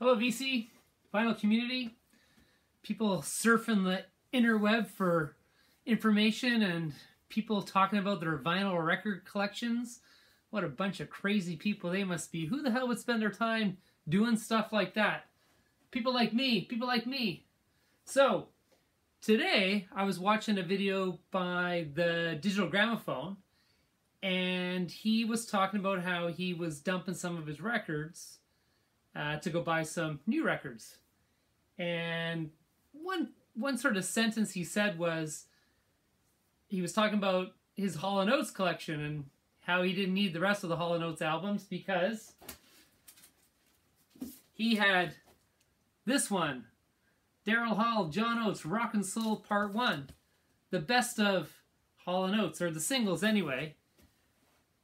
Hello VC, vinyl community, people surfing the interweb for information and people talking about their vinyl record collections. What a bunch of crazy people they must be. Who the hell would spend their time doing stuff like that? People like me, people like me. So, today I was watching a video by the Digital Gramophone, and he was talking about how he was dumping some of his records to go buy some new records. And one sort of sentence he said was, he was talking about his Hall & Oates collection and how he didn't need the rest of the Hall & Oates albums because he had this one, Daryl Hall, John Oates, Rock and Soul Part 1. The best of Hall & Oates, or the singles anyway.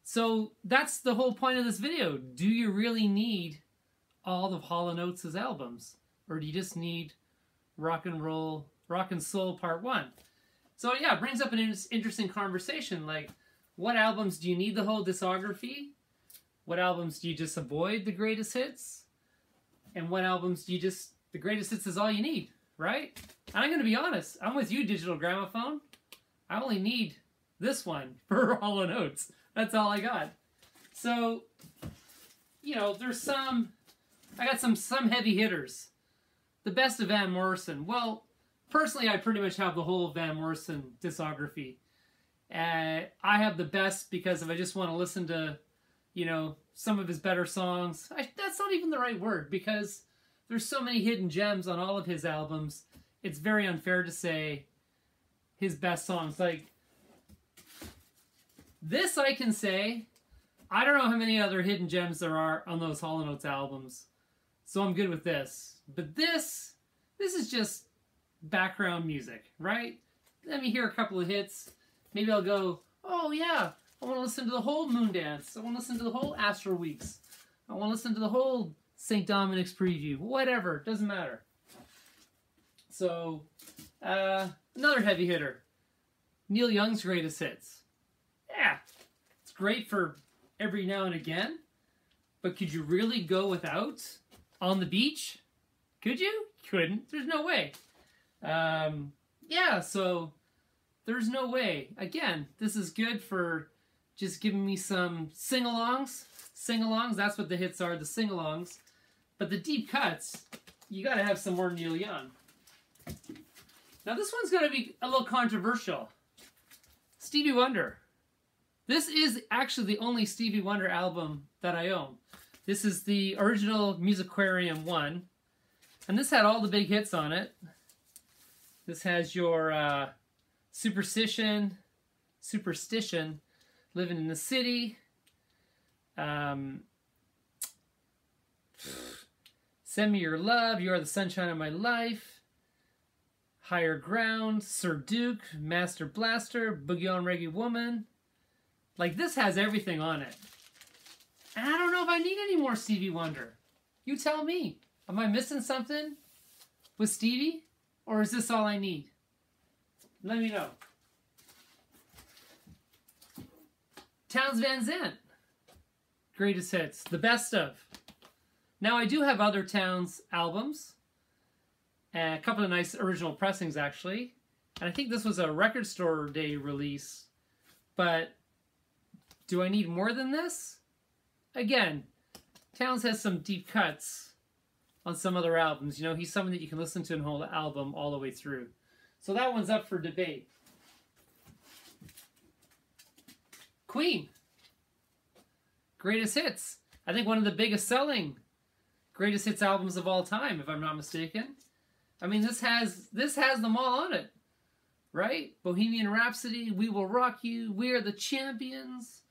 So that's the whole point of this video. Do you really need all of Hall & Oates' albums? Or do you just need Rock and Soul Part 1? So yeah, it brings up an interesting conversation. Like, what albums do you need the whole discography? What albums do you just avoid the greatest hits? And what albums do you just, the greatest hits is all you need, right? And I'm going to be honest, I'm with you, Digital Gramophone. I only need this one for Hall & Oates. That's all I got. So, you know, there's some, I got some heavy hitters. The best of Van Morrison. Well, personally, I pretty much have the whole Van Morrison discography. I have the best because if I just want to listen to, you know, some of his better songs, that's not even the right word because there's so many hidden gems on all of his albums. It's very unfair to say his best songs. Like, this I can say, I don't know how many other hidden gems there are on those Hall & Oates albums. So I'm good with this. But this is just background music, right? Let me hear a couple of hits. Maybe I'll go, oh yeah, I want to listen to the whole Moondance. I want to listen to the whole Astral Weeks. I want to listen to the whole St. Dominic's Preview. Whatever, doesn't matter. So, another heavy hitter. Neil Young's greatest hits. Yeah, it's great for every now and again. But could you really go without On the Beach? Could you? Couldn't. There's no way. Yeah, so there's no way. Again, this is good for just giving me some sing-alongs. Sing-alongs, that's what the hits are, the sing-alongs. But the deep cuts, you gotta have some more Neil Young. Now this one's gonna be a little controversial. Stevie Wonder. This is actually the only Stevie Wonder album that I own. This is the original Musicarium 1. And this had all the big hits on it. This has your Superstition, Living in the City, Send Me Your Love, You Are the Sunshine of My Life, Higher Ground, Sir Duke, Master Blaster, Boogie on Reggae Woman. Like, this has everything on it. And I don't know if I need any more Stevie Wonder. You tell me. Am I missing something with Stevie? Or is this all I need? Let me know. Townes Van Zandt. Greatest hits. The best of. Now, I do have other Townes albums. A couple of nice original pressings, actually. And I think this was a Record Store Day release. But do I need more than this? Again, Townes has some deep cuts on some other albums. You know, he's someone that you can listen to a whole album all the way through. So that one's up for debate. Queen. Greatest hits. I think one of the biggest selling greatest hits albums of all time, if I'm not mistaken. I mean, this has them all on it. Right? Bohemian Rhapsody, We Will Rock You, We Are the Champions,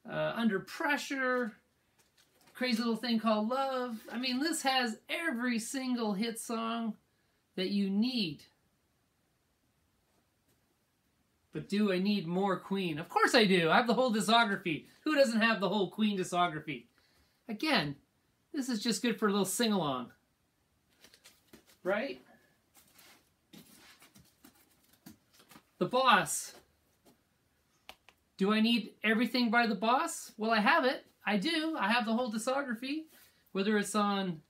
Under Pressure, Crazy Little Thing Called Love. I mean, this has every single hit song that you need. But do I need more Queen? Of course I do. I have the whole discography. Who doesn't have the whole Queen discography? Again, this is just good for a little sing-along. Right? The Boss. Do I need everything by The Boss? Well, I have it. I do. I have the whole discography. Whether it's on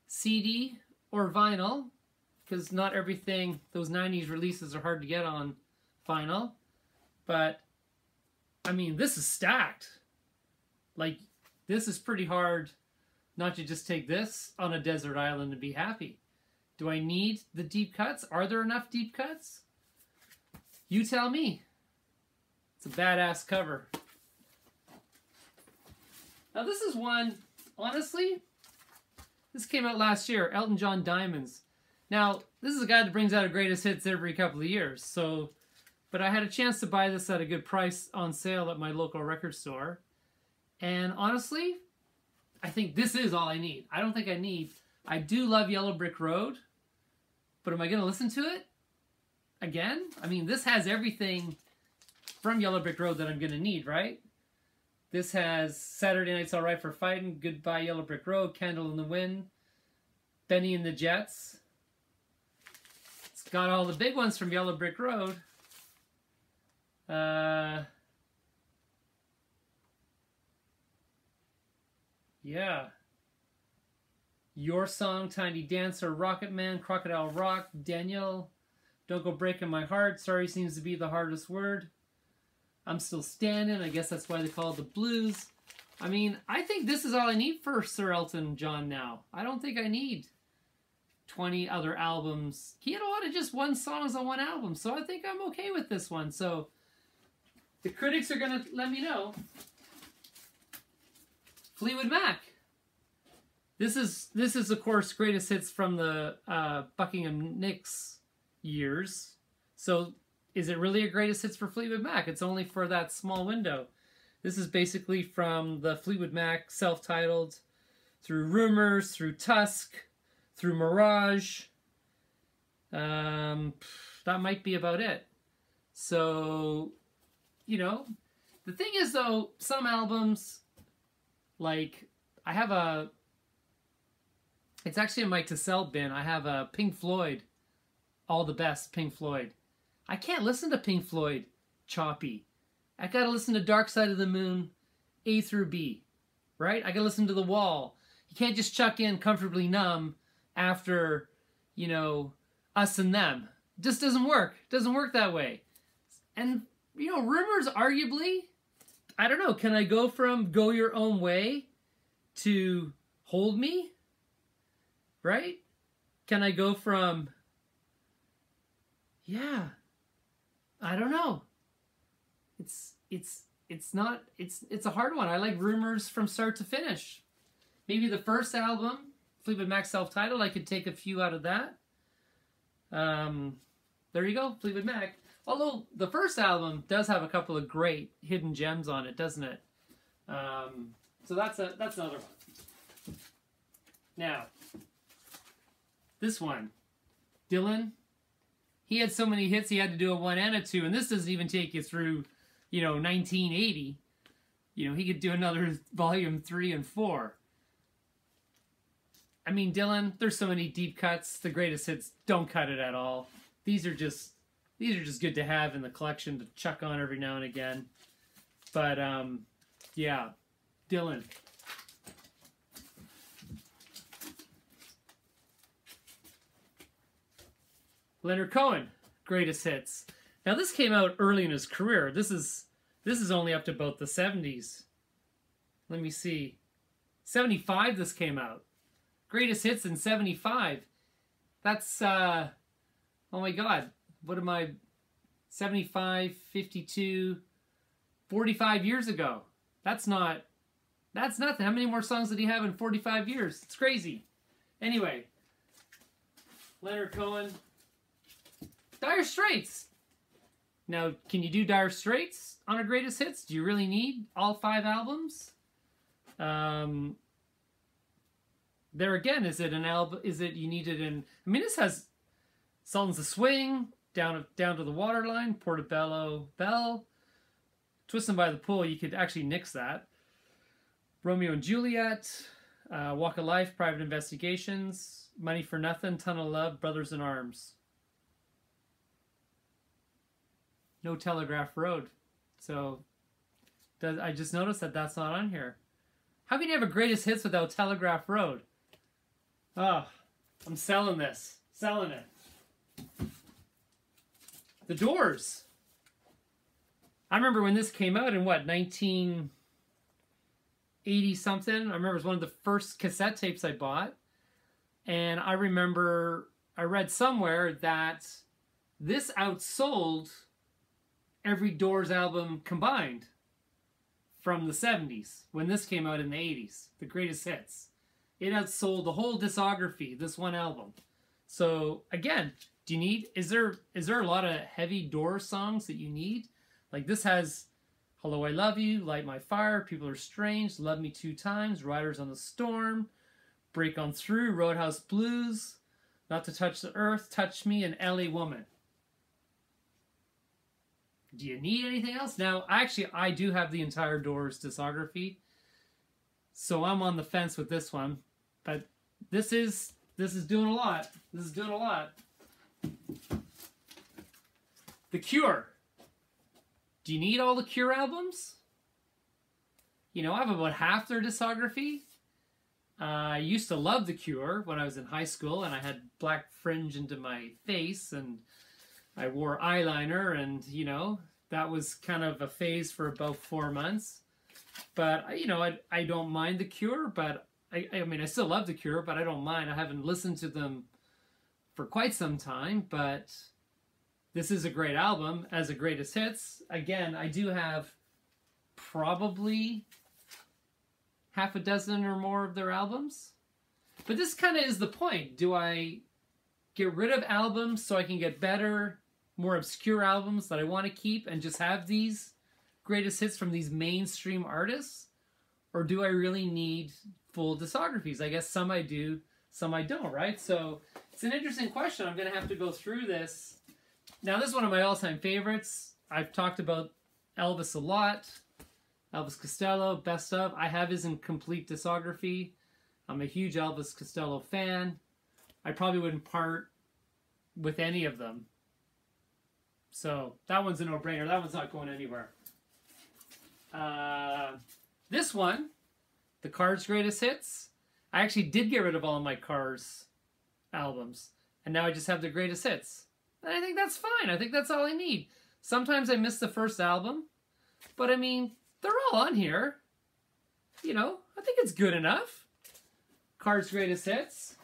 CD or vinyl, because not everything, those 90s releases are hard to get on vinyl. But, I mean, this is stacked. Like, this is pretty hard not to just take this on a desert island and be happy. Do I need the deep cuts? Are there enough deep cuts? You tell me. It's a badass cover. Now this is one, honestly, this came out last year, Elton John Diamonds. Now, this is a guy that brings out a greatest hits every couple of years, so, but I had a chance to buy this at a good price on sale at my local record store. And honestly, I think this is all I need. I don't think I need, I do love Yellow Brick Road, but am I going to listen to it again? I mean, this has everything from Yellow Brick Road that I'm going to need, right? This has Saturday Night's All Right for Fighting, Goodbye Yellow Brick Road, Candle in the Wind, Benny and the Jets. It's got all the big ones from Yellow Brick Road. Yeah. Your Song, Tiny Dancer, Rocket Man, Crocodile Rock, Daniel, Don't Go Breaking My Heart, Sorry Seems to Be the Hardest Word. I'm Still Standing, I guess that's why they call it the blues. I mean, I think this is all I need for Sir Elton John now. I don't think I need 20 other albums. He had a lot of just one songs on one album, so I think I'm okay with this one. So, the critics are going to let me know. Fleetwood Mac. This is of course greatest hits from the Buckingham Nicks years. So is it really a greatest hits for Fleetwood Mac? It's only for that small window. This is basically from the Fleetwood Mac self-titled, through Rumors, through Tusk, through Mirage. That might be about it. So, you know, the thing is though, some albums, like I have a, it's actually in my to sell bin. I have a Pink Floyd, All the Best Pink Floyd. I can't listen to Pink Floyd choppy. I gotta listen to Dark Side of the Moon, A through B, right? I gotta listen to The Wall. You can't just chuck in Comfortably Numb after, you know, Us and Them. It just doesn't work. It doesn't work that way. And, you know, Rumors arguably, I don't know, can I go from Go Your Own Way to Hold Me? Right? Can I go from, yeah, I don't know. It's a hard one. I like Rumors from start to finish. Maybe the first album, Fleetwood Mac self-titled, I could take a few out of that. There you go, Fleetwood Mac. Although the first album does have a couple of great hidden gems on it, doesn't it? So that's another one. Now, this one, Dylan. He had so many hits, he had to do a 1 and a 2, and this doesn't even take you through, you know, 1980. You know, he could do another volume 3 and 4. I mean, Dylan, there's so many deep cuts. The greatest hits don't cut it at all. These are just good to have in the collection to chuck on every now and again. But yeah, Dylan. Leonard Cohen, greatest hits. Now this came out early in his career. This is only up to about the 70s. Let me see. 75 this came out. Greatest hits in 75. That's oh my god. What am I, 75, 52, 45 years ago. That's nothing. How many more songs did he have in 45 years? It's crazy. Anyway, Leonard Cohen. Dire Straits. Now, can you do Dire Straits on a greatest hits? Do you really need all 5 albums? There again, is it an album? Is it you need it in? I mean, this has Sultans of Swing, Down to the Waterline, Portobello Bell, Twistin' by the Pool. You could actually nix that. Romeo and Juliet, Walk of Life, Private Investigations, Money for Nothing, Tunnel of Love, Brothers in Arms. No Telegraph Road. So I just noticed that that's not on here. How can you have a greatest hits without Telegraph Road? Oh, I'm selling this. Selling it. The Doors. I remember when this came out in what, 1980 something. I remember it was one of the first cassette tapes I bought. And I remember I read somewhere that this outsold every Doors album combined from the 70s when this came out in the 80s, the greatest hits. It outsold the whole discography, this one album. So again, do you need, is there a lot of heavy Doors songs that you need? Like this has Hello, I Love You, Light My Fire, People Are Strange, Love Me Two Times, Riders on the Storm, Break On Through, Roadhouse Blues, Not to Touch the Earth, Touch Me, and LA Woman. Do you need anything else? Now, actually, I do have the entire Doors discography, so I'm on the fence with this one. But this is doing a lot. This is doing a lot. The Cure. Do you need all the Cure albums? You know, I have about half their discography. I used to love The Cure when I was in high school, and I had black fringe into my face, and I wore eyeliner, and, you know, that was kind of a phase for about 4 months. But, you know, I don't mind The Cure, but, I mean, I still love The Cure, but I don't mind. I haven't listened to them for quite some time, but this is a great album as a greatest hits. Again, I do have probably half a dozen or more of their albums. But this kind of is the point. Do I get rid of albums so I can get better, more obscure albums that I want to keep and just have these greatest hits from these mainstream artists? Or do I really need full discographies? I guess some I do, some I don't, right? So it's an interesting question. I'm going to have to go through this. Now, this is one of my all-time favorites. I've talked about Elvis a lot. Elvis Costello, best of. I have his incomplete discography. I'm a huge Elvis Costello fan. I probably wouldn't part with any of them. So that one's a no-brainer. That one's not going anywhere. This one, the Cars' Greatest Hits. I actually did get rid of all of my Cars albums. And now I just have the greatest hits. And I think that's fine. I think that's all I need. Sometimes I miss the first album. But I mean, they're all on here. You know, I think it's good enough. Cars' Greatest Hits.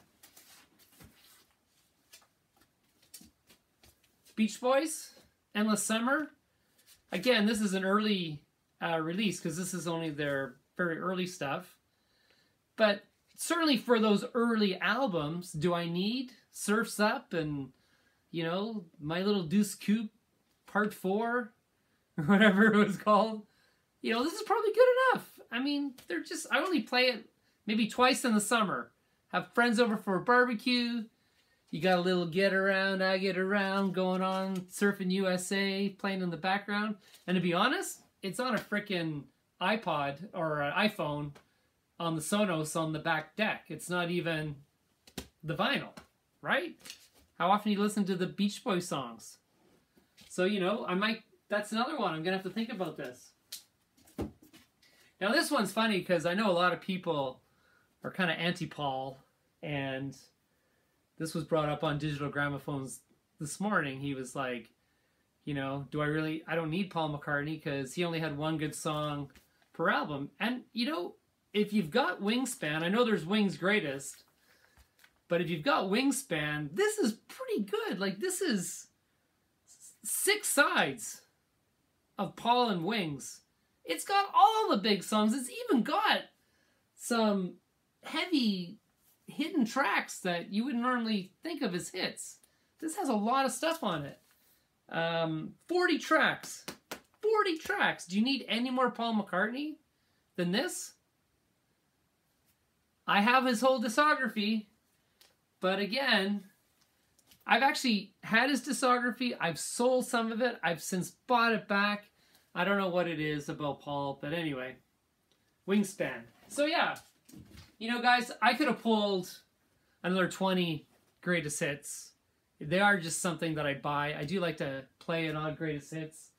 Beach Boys. Endless Summer. Again, this is an early release because this is only their very early stuff. But certainly for those early albums, do I need Surf's Up and, you know, My Little Deuce Coupe Part 4 or whatever it was called? You know, this is probably good enough. I mean, they're just, I only play it maybe twice in the summer. Have friends over for a barbecue. You got a little Get Around, I Get Around going on, Surfing USA playing in the background. And to be honest, it's on a freaking iPod or an iPhone on the Sonos on the back deck. It's not even the vinyl, right? How often do you listen to the Beach Boys songs? So, you know, I might, that's another one. I'm going to have to think about this. Now, this one's funny because I know a lot of people are kind of anti-Paul, and this was brought up on Digital Gramophones this morning. He was like, you know, I don't need Paul McCartney because he only had one good song per album. And, you know, if you've got Wingspan, I know there's Wings Greatest, but if you've got Wingspan, this is pretty good. Like, this is 6 sides of Paul and Wings. It's got all the big songs. It's even got some heavy hidden tracks that you wouldn't normally think of as hits. This has a lot of stuff on it. 40 tracks. 40 tracks. Do you need any more Paul McCartney than this? I have his whole discography, but again, I've actually had his discography. I've sold some of it. I've since bought it back. I don't know what it is about Paul, but anyway, Wingspan. So yeah, you know, guys, I could have pulled another 20 greatest hits. They are just something that I buy. I do like to play it on greatest hits.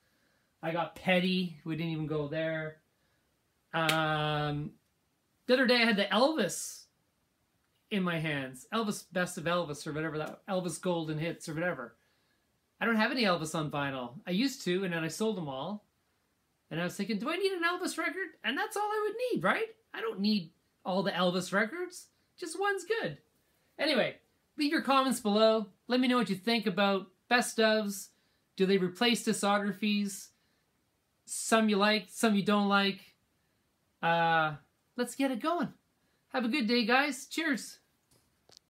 I got Petty. We didn't even go there. The other day I had the Elvis in my hands. Elvis Best of Elvis or whatever, that Elvis Golden Hits or whatever. I don't have any Elvis on vinyl. I used to, and then I sold them all. And I was thinking, do I need an Elvis record? And that's all I would need, right? I don't need all the Elvis records. Just one's good. Anyway, leave your comments below. Let me know what you think about best ofs. Do they replace discographies? Some you like, some you don't like. Let's get it going. Have a good day, guys. Cheers.